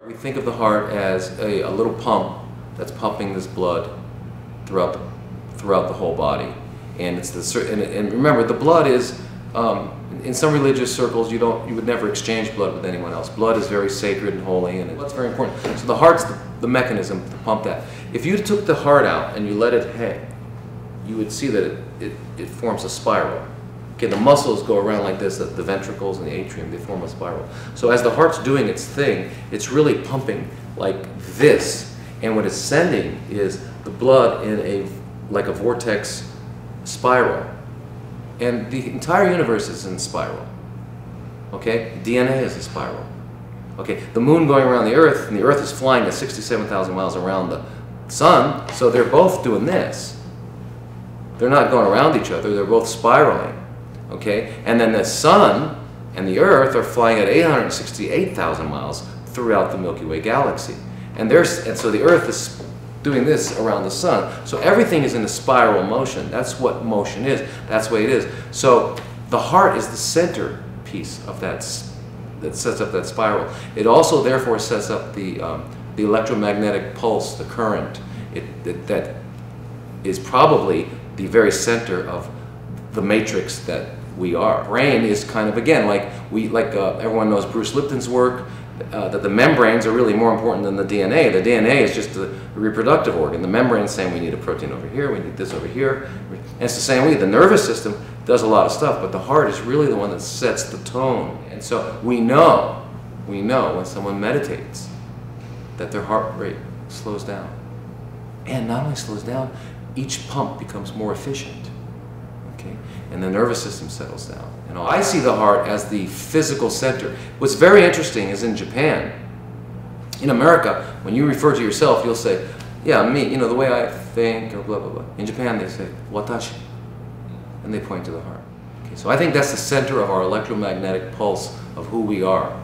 We think of the heart as a little pump that's pumping this blood throughout the whole body, and it's and remember, the blood is in some religious circles you would never exchange blood with anyone else. Blood is very sacred and holy, and that's very important. So the heart's the mechanism to pump that. If you took the heart out and you let it hang, you would see that it forms a spiral. Okay, the muscles go around like this, the ventricles and the atrium, they form a spiral. So as the heart's doing its thing, it's really pumping like this. And what it's sending is the blood in like a vortex spiral. And the entire universe is in spiral. Okay, DNA is a spiral. Okay, the moon going around the Earth, and the Earth is flying at 67,000 miles around the sun, so they're both doing this. They're not going around each other, they're both spiraling. Okay, and then the sun and the Earth are flying at 868,000 miles throughout the Milky Way galaxy. And so the Earth is doing this around the sun. So everything is in a spiral motion. That's what motion is. That's the way it is. So the heart is the center piece of that sets up that spiral. It also therefore sets up the electromagnetic pulse, the current. That is probably the very center of the matrix that we are. Brain is kind of, again, like everyone knows Bruce Lipton's work, that the membranes are really more important than the DNA. The DNA is just the reproductive organ. The membrane's saying we need a protein over here, we need this over here. And it's the same way. The nervous system does a lot of stuff, but the heart is really the one that sets the tone. And so we know when someone meditates that their heart rate slows down. And not only slows down, each pump becomes more efficient. Okay? And the nervous system settles down. And I see the heart as the physical center. What's very interesting is in Japan, in America, when you refer to yourself, you'll say, yeah, me, you know, the way I think, or blah, blah, blah. In Japan, they say, watashi, and they point to the heart. Okay, so I think that's the center of our electromagnetic pulse of who we are.